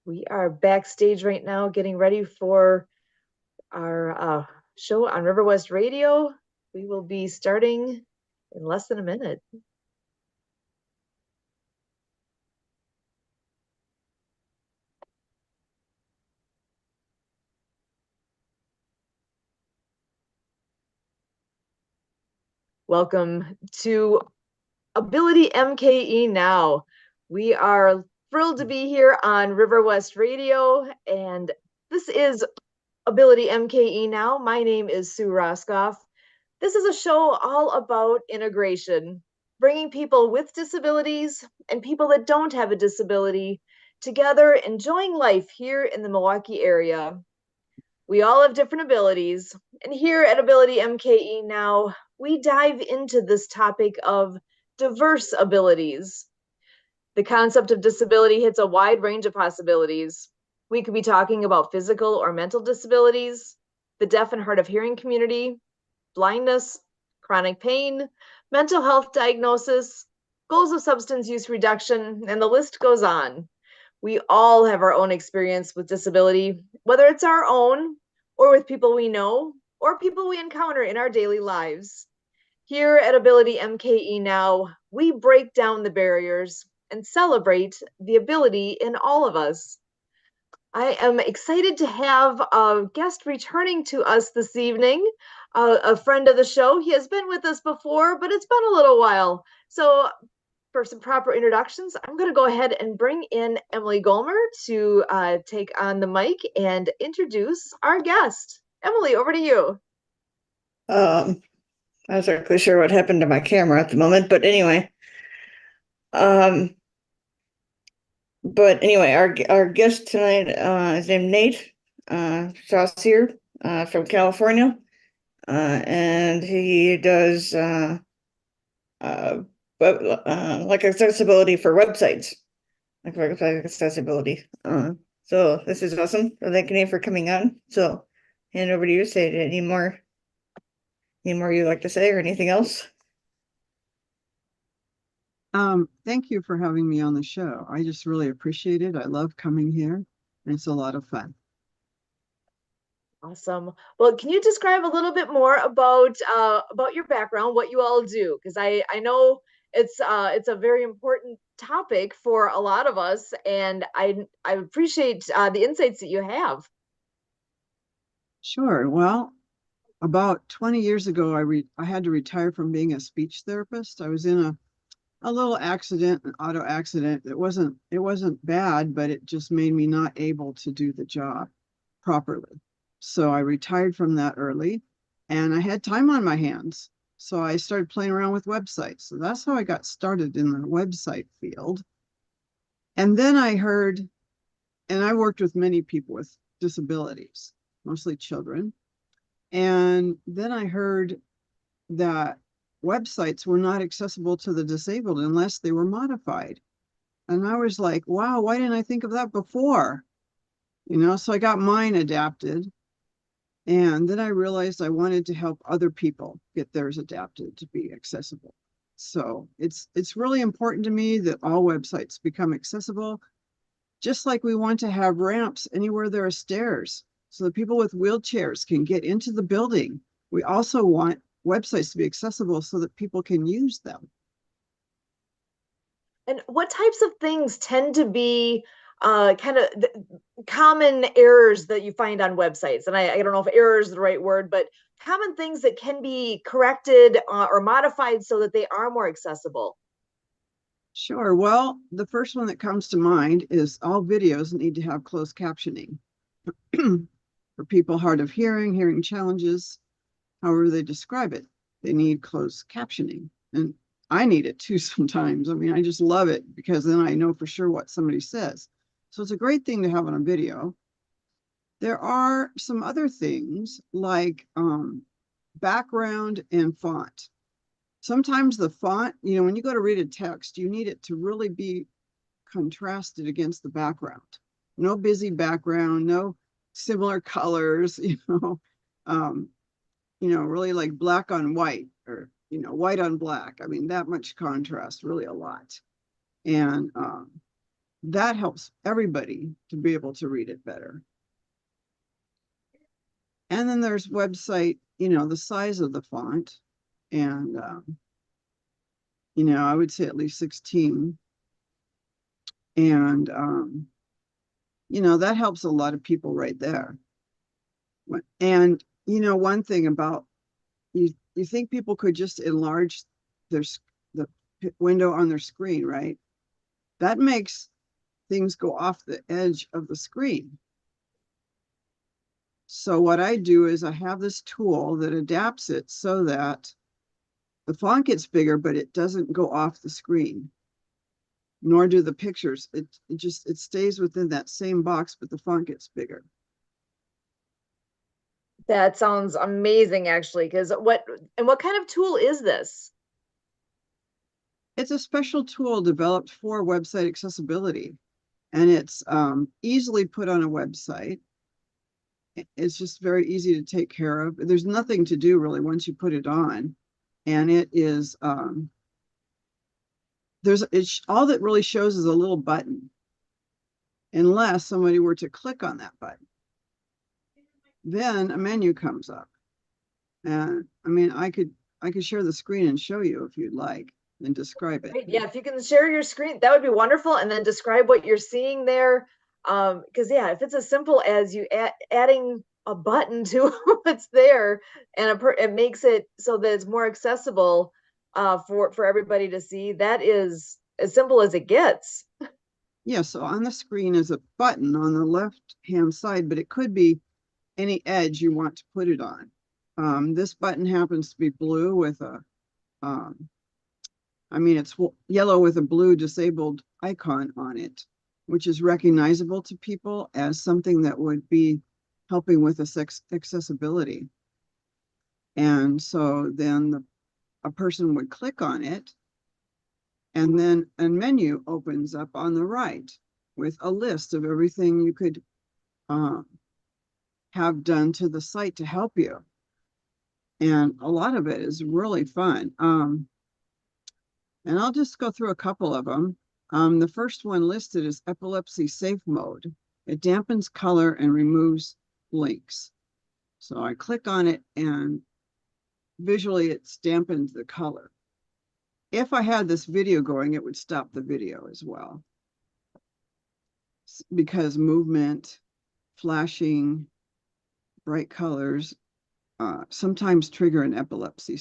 We are backstage right now getting ready for our show on River West Radio. We will be starting in less than a minute. Welcome to AbilityMKE Now. We are thrilled to be here on River West Radio, and this is AbilityMKE Now. My name is Sue Roskoff. This is a show all about integration, bringing people with disabilities and people that don't have a disability together, enjoying life here in the Milwaukee area. We all have different abilities, and here at AbilityMKE Now, we dive into this topic of diverse abilities. The concept of disability hits a wide range of possibilities. We could be talking about physical or mental disabilities, the deaf and hard of hearing community, blindness, chronic pain, mental health diagnosis, goals of substance use reduction, and the list goes on. We all have our own experience with disability, whether it's our own or with people we know or people we encounter in our daily lives. Here at AbilityMKE Now, we break down the barriers and celebrate the ability in all of us. I am excited to have a guest returning to us this evening, a friend of the show. He has been with us before, but it's been a little while. So, for some proper introductions, I'm going to go ahead and bring in Emily Golmer to take on the mic and introduce our guest. Emily, over to you. I'm not exactly sure what happened to my camera at the moment, but anyway. Um, our guest tonight is named Nate Saucier from California, and he does like accessibility for websites, like website accessibility. So this is awesome. So thank you, Nate, for coming on. So hand over to you. Say any more you'd like to say or anything else? Thank you for having me on the show. I just really appreciate it. I love coming here, and it's a lot of fun. Awesome. Well, can you describe a little bit more about your background, what you all do? Because I know it's a very important topic for a lot of us, and I appreciate the insights that you have. Sure. Well, about 20 years ago, I had to retire from being a speech therapist. I was in a little accident, an auto accident. It wasn't bad, but it just made me not able to do the job properly. So I retired from that early, and I had time on my hands. So I started playing around with websites. So that's how I got started in the website field. And then I heard, and I worked with many people with disabilities, mostly children. And then I heard that websites were not accessible to the disabled unless they were modified. And I was like, wow, why didn't I think of that before? So I got mine adapted. And then I realized I wanted to help other people get theirs adapted to be accessible. So it's really important to me that all websites become accessible, just like we want to have ramps anywhere there are stairs so that people with wheelchairs can get into the building. We also want websites to be accessible so that people can use them. And what types of things tend to be kind of common errors that you find on websites? And I don't know if error is the right word, but common things that can be corrected or modified so that they are more accessible. Sure. Well, the first one that comes to mind is all videos need to have closed captioning for people hard of hearing, hearing challenges, however they describe it. They need closed captioning. And I need it too sometimes. I mean, I just love it because then I know for sure what somebody says. So it's a great thing to have on a video. There are some other things like background and font. Sometimes the font, when you go to read a text, you need it to really be contrasted against the background. No busy background, no similar colors, really like black on white or, white on black. I mean, that much contrast, really a lot. And that helps everybody to be able to read it better. And then there's website, the size of the font. And, I would say at least 16. And, that helps a lot of people right there. And, one thing about you think people could just enlarge the window on their screen, right? That makes things go off the edge of the screen. So what I do is I have this tool that adapts it so that the font gets bigger, but it doesn't go off the screen, nor do the pictures. It stays within that same box, but the font gets bigger. That sounds amazing, actually, because what kind of tool is this? It's a special tool developed for website accessibility, and it's easily put on a website. It's just very easy to take care of. There's nothing to do really once you put it on, and it is all that really shows is a little button, unless somebody were to click on that button. Then a menu comes up, and I mean, I could share the screen and show you if you'd like and describe it. Right, yeah, if you can share your screen, that would be wonderful, and then describe what you're seeing there. Because yeah, if it's as simple as you adding a button to what's there, and it makes it so that it's more accessible for everybody to see, that is as simple as it gets. Yeah, so on the screen is a button on the left hand side, but it could be any edge you want to put it on. This button happens to be blue with it's yellow with a blue disabled icon on it, which is recognizable to people as something that would be helping with accessibility. And so then a person would click on it, and then a menu opens up on the right with a list of everything you could have done to the site to help you. And a lot of it is really fun. And I'll just go through a couple of them. The first one listed is epilepsy safe mode. It dampens color and removes blinks. So I click on it and visually it's dampened the color. If I had this video going, it would stop the video as well, because movement, flashing, bright colors sometimes trigger an epilepsy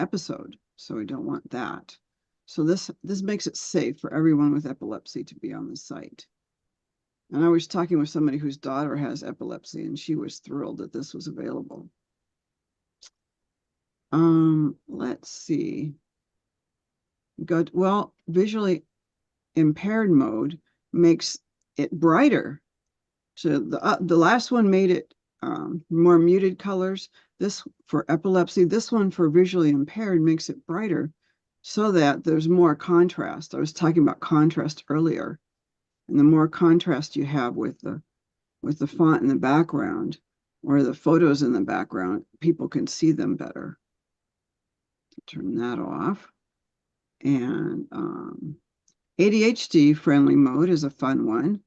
episode. So we don't want that. So this makes it safe for everyone with epilepsy to be on the site. And I was talking with somebody whose daughter has epilepsy, and she was thrilled that this was available. Let's see. Good. Well, visually impaired mode makes it brighter. So the last one made it more muted colors. This for epilepsy, this one for visually impaired makes it brighter so that there's more contrast. I was talking about contrast earlier. And the more contrast you have with the font in the background or the photos in the background, people can see them better. Turn that off. And ADHD friendly mode is a fun one.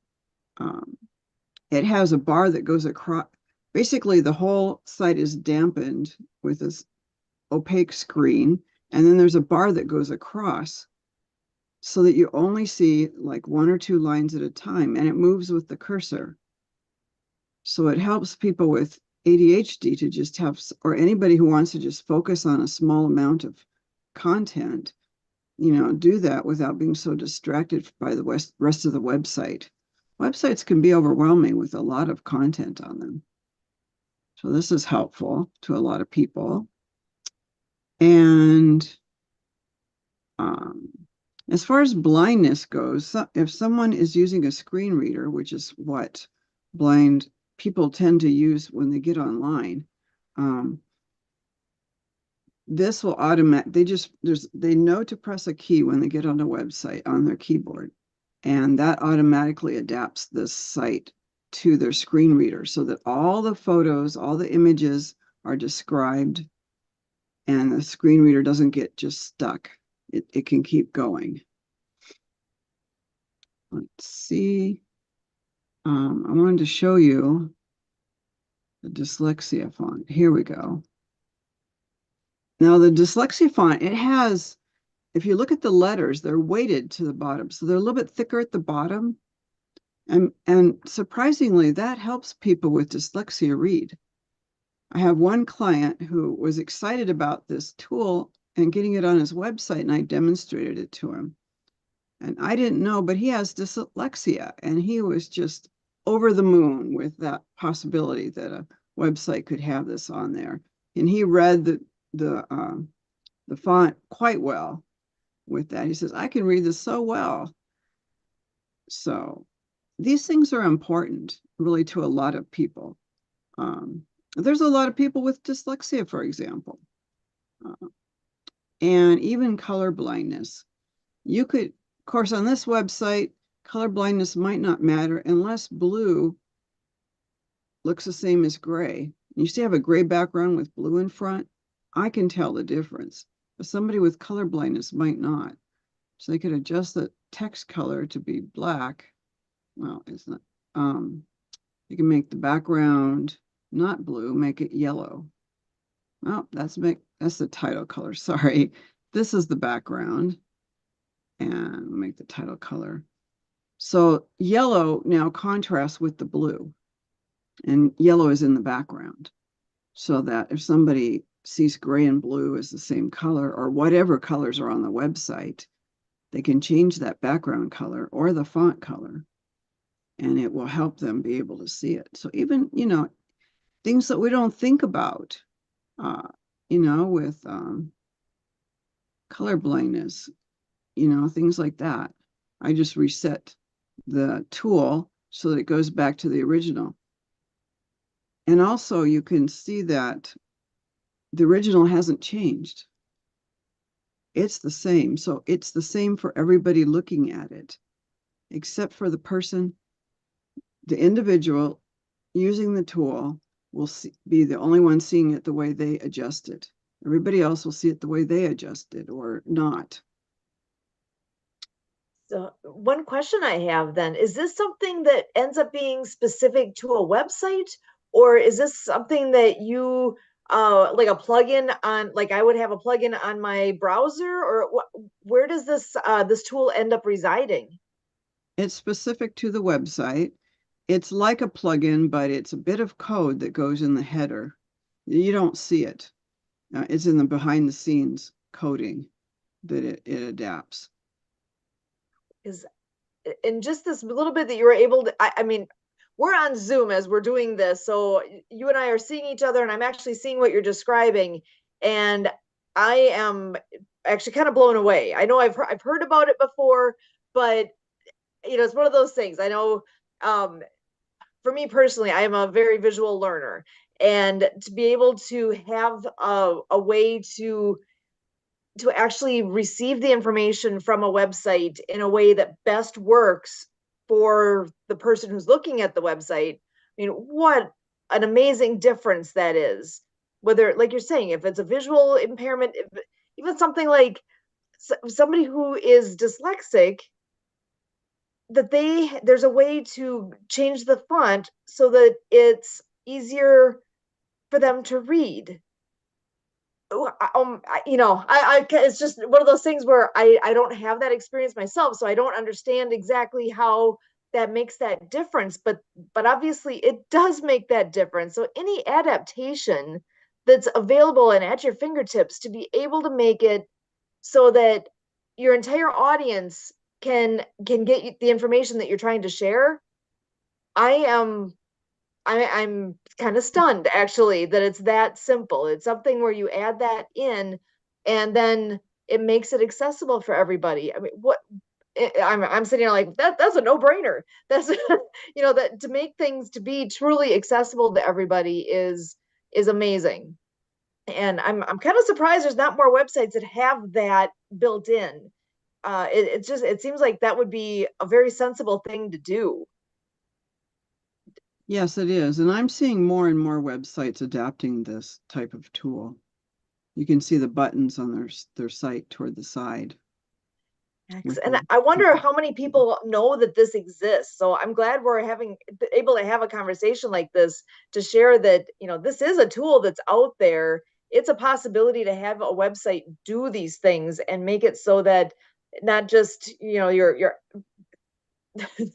It has a bar that goes across. Basically, the whole site is dampened with this opaque screen, and then there's a bar that goes across so that you only see like 1 or 2 lines at a time, and it moves with the cursor. So it helps people with ADHD to just have, or anybody who wants to just focus on a small amount of content, do that without being so distracted by the rest of the website. Websites can be overwhelming with a lot of content on them. So this is helpful to a lot of people. And as far as blindness goes, if someone is using a screen reader, which is what blind people tend to use when they get online, this will they know to press a key when they get on a website on their keyboard, and that automatically adapts this site to their screen reader so that all the photos, all the images are described, and the screen reader doesn't get just stuck. It can keep going. let's see. I wanted to show you the dyslexia font. Here we go. Now the dyslexia font, it has, if you look at the letters, they're weighted to the bottom. So they're a little bit thicker at the bottom. And surprisingly, that helps people with dyslexia read. I have one client who was excited about this tool and getting it on his website, and I demonstrated it to him. And I didn't know, but he has dyslexia, and he was just over the moon with that possibility that a website could have this on there. And he read the font quite well with that. He says, I can read this so well. So these things are important really to a lot of people. There's a lot of people with dyslexia, for example, and even color blindness. You could, of course, on this website, color blindness might not matter unless blue looks the same as gray. You see I have a gray background with blue in front. I can tell the difference, but somebody with color blindness might not. So they could adjust the text color to be black. Well, it's not. You can make the background not blue, make it yellow. Well, that's the title color. Sorry, this is the background, and make the title color. So yellow now contrasts with the blue, and yellow is in the background, so that if somebody sees gray and blue as the same color, or whatever colors are on the website, they can change that background color or the font color, and it will help them be able to see it. So even, things that we don't think about, with color blindness, things like that. I just reset the tool so that it goes back to the original. And also you can see that the original hasn't changed. It's the same. So it's the same for everybody looking at it, except for the person, the individual using the tool will be the only one seeing it the way they adjust it. Everybody else will see it the way they adjust it or not. So one question I have then, is this something that ends up being specific to a website, or is this something that you like a plugin on, like I would have a plugin on my browser, or where does this tool end up residing? It's specific to the website. It's like a plugin, but it's a bit of code that goes in the header. You don't see it. It's in the behind the scenes coding that it adapts. Is in just this little bit that you were able to, I mean, we're on Zoom as we're doing this, so you and I are seeing each other, and I'm actually seeing what you're describing, and I am actually kind of blown away. I know I've heard about it before, but it's one of those things. I know, for me personally, I am a very visual learner, and to be able to have a way to actually receive the information from a website in a way that best works for the person who's looking at the website. I mean, what an amazing difference that is. Whether, like you're saying, if it's a visual impairment, even something like somebody who is dyslexic, that there's a way to change the font so that it's easier for them to read. It's just one of those things where I don't have that experience myself, so I don't understand exactly how that makes that difference. But obviously, it does make that difference. So any adaptation that's available and at your fingertips to be able to make it so that your entire audience can get the information that you're trying to share, I am I'm kind of stunned actually that it's that simple. It's something where you add that in, and then it makes it accessible for everybody. I mean, I'm sitting here like that's a no-brainer. That's that to make things to be truly accessible to everybody is amazing. And I'm kind of surprised there's not more websites that have that built in. It seems like that would be a very sensible thing to do. Yes, it is. And I'm seeing more and more websites adapting this type of tool. You can see the buttons on their site toward the side. And I wonder how many people know that this exists. So I'm glad we're able to have a conversation like this to share that, this is a tool that's out there. It's a possibility to have a website do these things and make it so that not just, your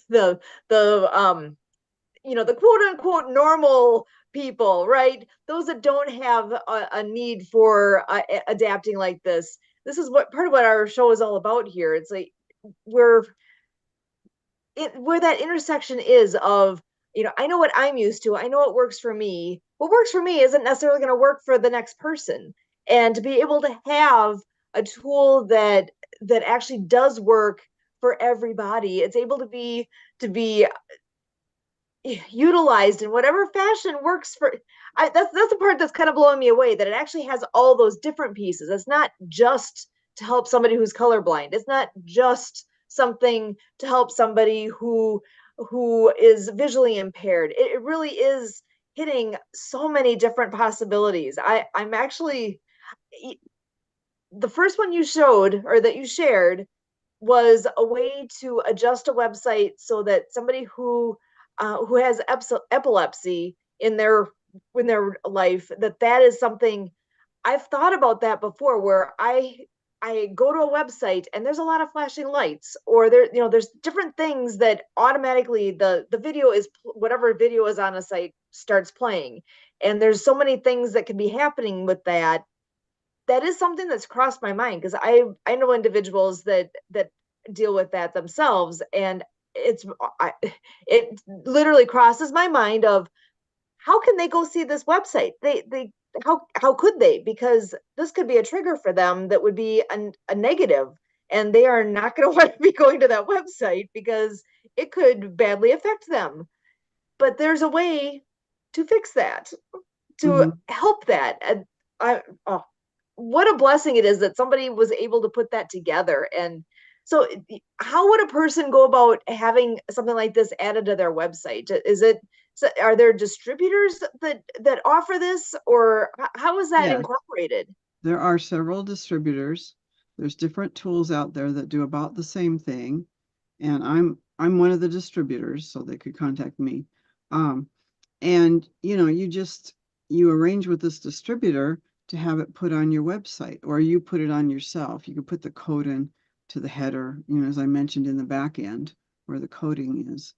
the the quote unquote normal people, right? Those that don't have a need for adapting like this. This is what part of what our show is all about here. It's like we're where that intersection is of, I know what I'm used to, I know what works for me. What works for me isn't necessarily going to work for the next person. And to be able to have a tool that actually does work for everybody, it's able to be utilized in whatever fashion works for. That's the part that's kind of blowing me away, that it actually has all those different pieces. It's not just to help somebody who's colorblind. It's not just something to help somebody who is visually impaired. It really is hitting so many different possibilities. I'm actually, the first one you showed or that you shared was a way to adjust a website so that somebody who has epilepsy in their life, that is something I've thought about that before, where I go to a website and there's a lot of flashing lights, or there's different things that automatically the video is, whatever video is on a site starts playing, and there's so many things that can be happening with that. That is something that's crossed my mind, because I know individuals that deal with that themselves, and it literally crosses my mind of how can they go see this website? They how could they? Because this could be a trigger for them that would be a negative, and they are not going to want to be going to that website because it could badly affect them. But there's a way to fix that, to help that. And oh, what a blessing it is that somebody was able to put that together. And so how would a person go about having something like this added to their website? Are there distributors that offer this, or how is that incorporated? There are several distributors. There's different tools out there that do about the same thing. And I'm one of the distributors, so they could contact me. And you arrange with this distributor to have it put on your website, or you put it on yourself. You can put the code in to the header, as I mentioned, in the back end where the coding is.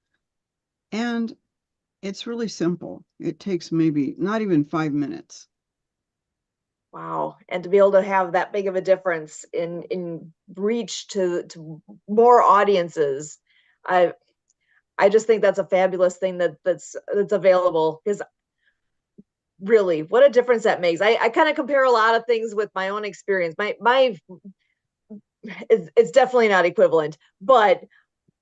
And it's really simple. It takes maybe not even 5 minutes. Wow. And to be able to have that big of a difference in reach to more audiences, I just think that's a fabulous thing that's available, because really, what a difference that makes. I kind of compare a lot of things with my own experience. My it's definitely not equivalent, but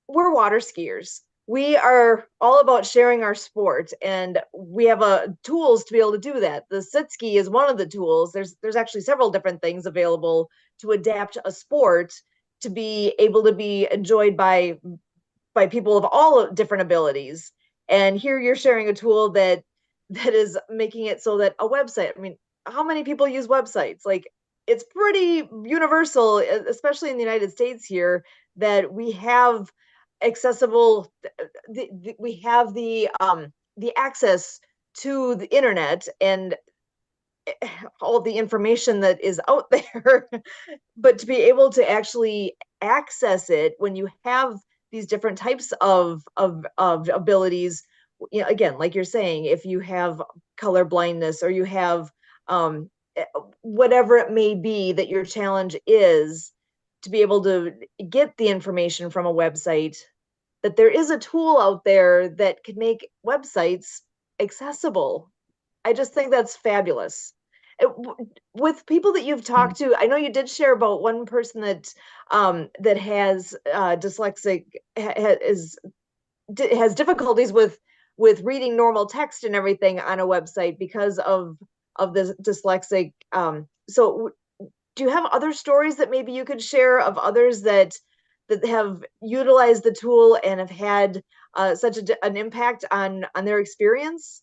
we're water skiers. We are all about sharing our sport, and we have tools to be able to do that. The sit ski is one of the tools. There's actually several different things available to adapt a sport to be able to be enjoyed by people of all different abilities. And here you're sharing a tool that is making it so that a website, I mean, how many people use websites? Like, it's pretty universal, especially in the United States here, that we have accessible, we have the access to the internet and all the information that is out there. But to be able to actually access it when you have these different types of abilities, again, like you're saying, if you have color blindness, or you have whatever it may be that your challenge is, to be able to get the information from a website, that there is a tool out there that can make websites accessible. I just think that's fabulous. With people that you've talked to, I know you did share about one person that has dyslexic, has difficulties with reading normal text and everything on a website because of this dyslexic. So do you have other stories that maybe you could share of others that have utilized the tool and have had such an impact on their experience?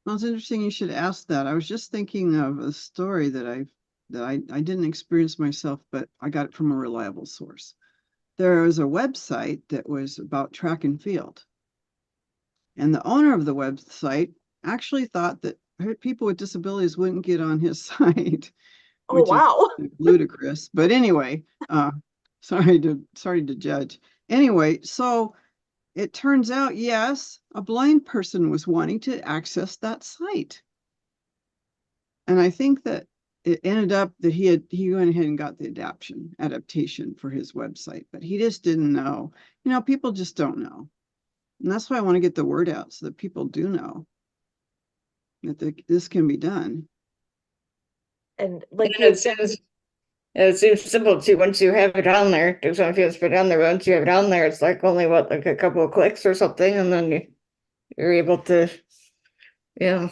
Well, it's interesting you should ask that. I was just thinking of a story that I didn't experience myself, but I got it from a reliable source. there was a website that was about track and field. And the owner of the website actually thought that people with disabilities wouldn't get on his site, Oh, which is wow. ludicrous. But anyway, sorry to judge. Anyway, so it turns out, yes, a blind person was wanting to access that site. And I think that it ended up that he went ahead and got the adaptation for his website, but he just didn't know. People just don't know. And that's why I want to get the word out so that people do know that this can be done. And like Yeah, you said, it seems simple too. Once you have it on there, there's some feels put on there. Once you have it on there, it's like only like a couple of clicks or something, and then you're able to, yeah.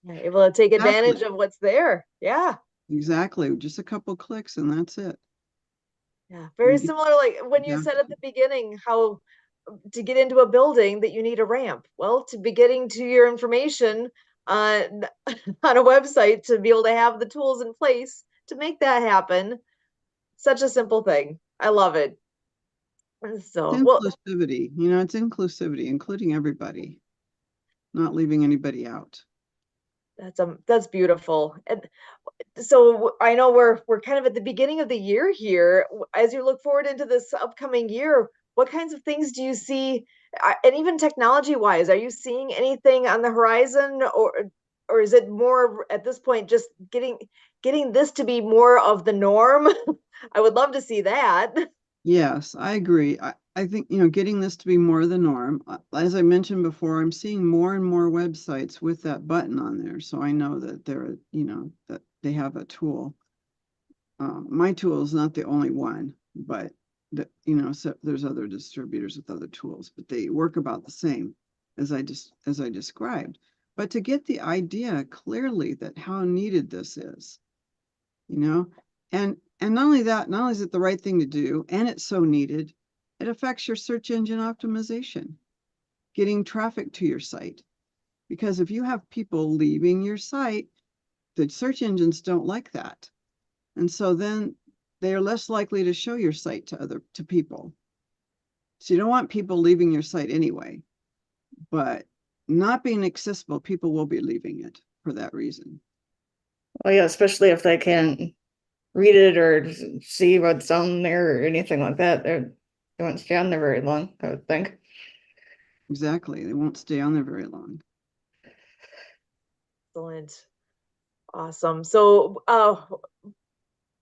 you're able to take advantage Exactly. of what's there. Yeah. Exactly. Just a couple clicks and that's it. Yeah. Very similar, like when you Yeah. said at the beginning how to get into a building that you need a ramp. Well, to be getting to your information on on a website to be able to have the tools in place to make that happen. Such a simple thing. I love it. So, well, Inclusivity, it's inclusivity, including everybody, not leaving anybody out. that's beautiful. And so I know we're kind of at the beginning of the year here. As you look forward into this upcoming year, what kinds of things do you see, and even technology wise, are you seeing anything on the horizon, or is it more at this point just getting this to be more of the norm? I would love to see that. Yes, I agree. I think, getting this to be more the norm. As I mentioned before, I'm seeing more and more websites with that button on there. So I know that that they have a tool. My tool is not the only one, but so there's other distributors with other tools, but they work about the same as I described. But to get the idea clearly that how needed this is, you know, and not only that, not only is it the right thing to do, and it's so needed, it affects your search engine optimization, getting traffic to your site. Because if you have people leaving your site, the search engines don't like that. And so then they are less likely to show your site to people. So you don't want people leaving your site anyway, but not being accessible, people will be leaving it for that reason. Well, yeah, especially if they can't read it or see what's on there or anything like that. They won't stay on there very long, I would think. Exactly. They won't stay on there very long. Excellent. Awesome. So,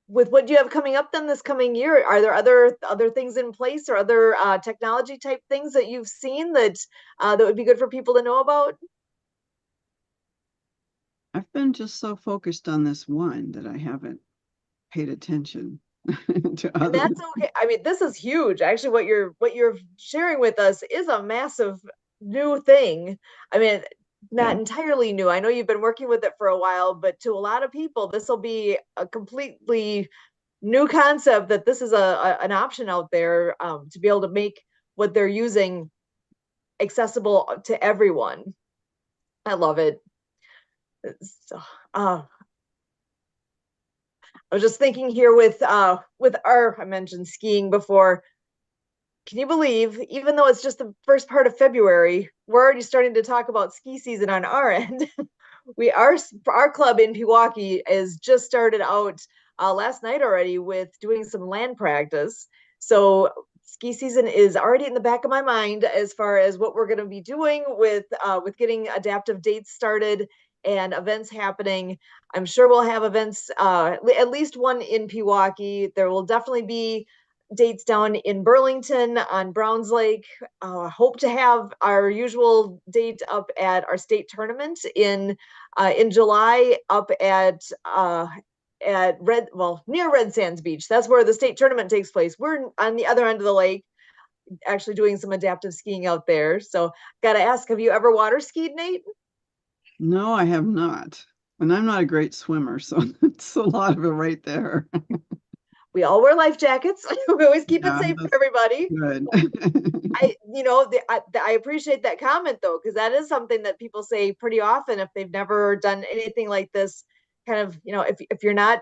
with what you have coming up then this coming year, are there other things in place or other technology type things that you've seen that that would be good for people to know about? I've been just so focused on this one that I haven't paid attention to And others. that's okay. I mean, this is huge. Actually, what you're sharing with us is a massive new thing. I mean, not Yeah. entirely new. I know you've been working with it for a while, but to a lot of people, this will be a completely new concept that this is an option out there to be able to make what they're using accessible to everyone. I love it. So, I was just thinking here with our I mentioned skiing before. Can you believe, even though it's just the first part of February, we're already starting to talk about ski season on our end? We are our club in Pewaukee is just started out last night already with doing some land practice. So ski season is already in the back of my mind as far as what we're going to be doing with getting adaptive dates started and events happening. I'm sure we'll have events, at least one in Pewaukee. There will definitely be dates down in Burlington on Browns Lake. Hope to have our usual date up at our state tournament in July up at near Red Sands Beach. That's where the state tournament takes place. We're on the other end of the lake, actually doing some adaptive skiing out there. So, gotta ask, have you ever water skied, Nate? No, I have not. And I'm not a great swimmer, so it's a lot of it right there. We all wear life jackets. We always keep it Yeah, safe for that's everybody. good. I appreciate that comment though, because that is something that people say pretty often if they've never done anything like this. Kind of, if you're not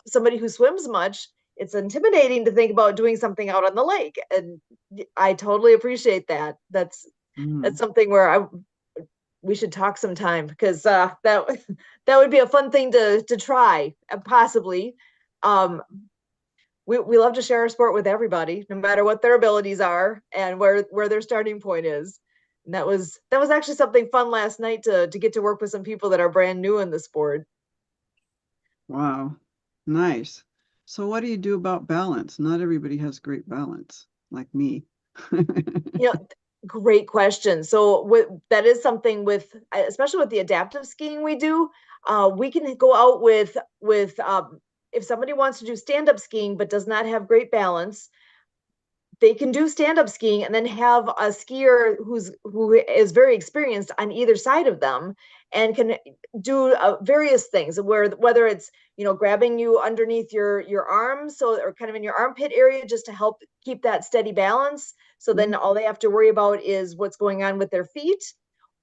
somebody who swims much, it's intimidating to think about doing something out on the lake. And I totally appreciate that. That's Mm. something where we should talk sometime, because that that would be a fun thing to try, possibly. Um, we love to share our sport with everybody, no matter what their abilities are and where their starting point is. And that was actually something fun last night to get to work with some people that are brand new in the sport. Wow. Nice. So what do you do about balance? Not everybody has great balance, like me. You know, great question. So that is something with, especially with the adaptive skiing we do. We can go out with if somebody wants to do stand up skiing but does not have great balance, they can do stand-up skiing and then have a skier who is very experienced on either side of them and can do various things, whether it's grabbing you underneath your arms, so, or kind of in your armpit area, just to help keep that steady balance, so then all they have to worry about is what's going on with their feet.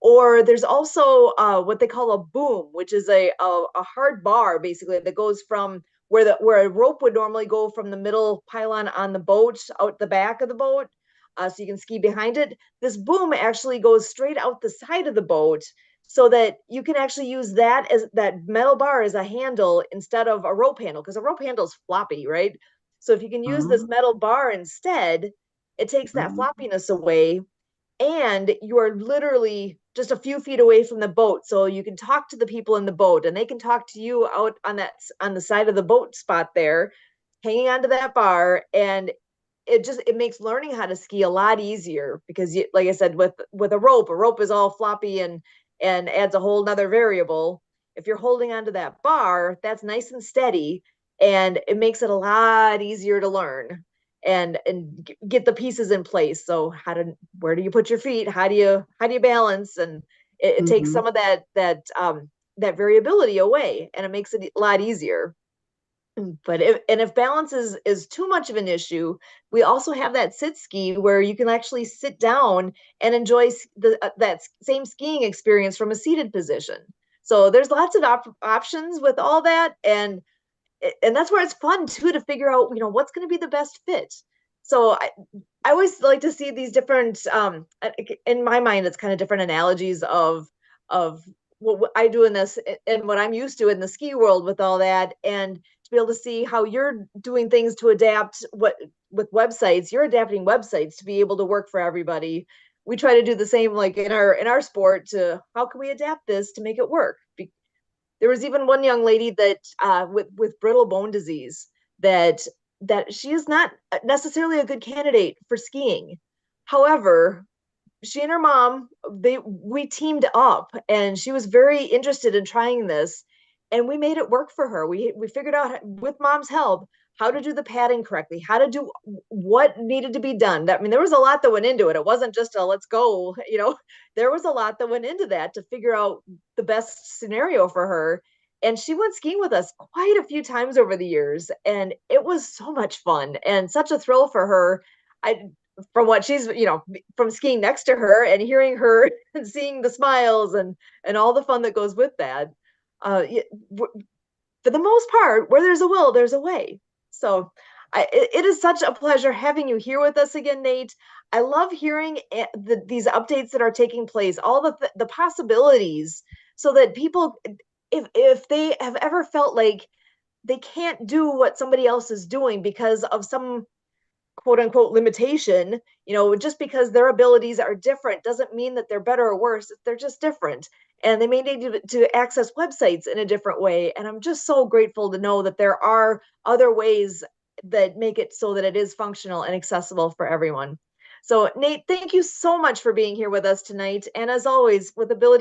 Or there's also what they call a boom, which is a hard bar basically that goes from where a rope would normally go from the middle pylon on the boat out the back of the boat, so you can ski behind it. This boom actually goes straight out the side of the boat, so that you can actually use that metal bar as a handle instead of a rope handle, because a rope handle is floppy, right? So if you can use this Oh, metal bar instead, it takes that oh, floppiness away, and you are literally just a few feet away from the boat, so you can talk to the people in the boat and they can talk to you out on the side of the boat spot there, hanging onto that bar. And it makes learning how to ski a lot easier, because like I said, with a rope is all floppy and adds a whole nother variable. If you're holding onto that bar, that's nice and steady, and it makes it a lot easier to learn and get the pieces in place. So where do you put your feet? How do you balance? And it takes mm-hmm, some of that variability away, and it makes it a lot easier. But if balance is too much of an issue, we also have that sit ski where you can actually sit down and enjoy that same skiing experience from a seated position. So there's lots of options with all that, and that's where it's fun too, to figure out what's going to be the best fit. So I always like to see these different, in my mind, it's kind of different analogies of what I do in this and what I'm used to in the ski world with all that, and to be able to see how you're doing things to adapt what with websites. You're adapting websites to be able to work for everybody. We try to do the same, like in our sport, to how can we adapt this to make it work. There was even one young lady that with brittle bone disease, that she is not necessarily a good candidate for skiing. However, she and her mom, we teamed up, and she was very interested in trying this, and we made it work for her. We figured out, with mom's help, how to do the padding correctly, how to do what needed to be done. I mean, there was a lot that went into it. It wasn't just a let's go, there was a lot that went into that to figure out the best scenario for her. And she went skiing with us quite a few times over the years, and it was so much fun and such a thrill for her. I From what she's, from skiing next to her and hearing her and seeing the smiles and all the fun that goes with that. uh for the most part, where there's a will, there's a way. So it is such a pleasure having you here with us again, Nate. I love hearing these updates that are taking place, all the possibilities, so that people, if they have ever felt like they can't do what somebody else is doing because of some quote unquote limitation, just because their abilities are different doesn't mean that they're better or worse. They're just different. And they may need to access websites in a different way. And I'm just so grateful to know that there are other ways that make it so that it is functional and accessible for everyone. So, Nate, thank you so much for being here with us tonight. And as always, with Ability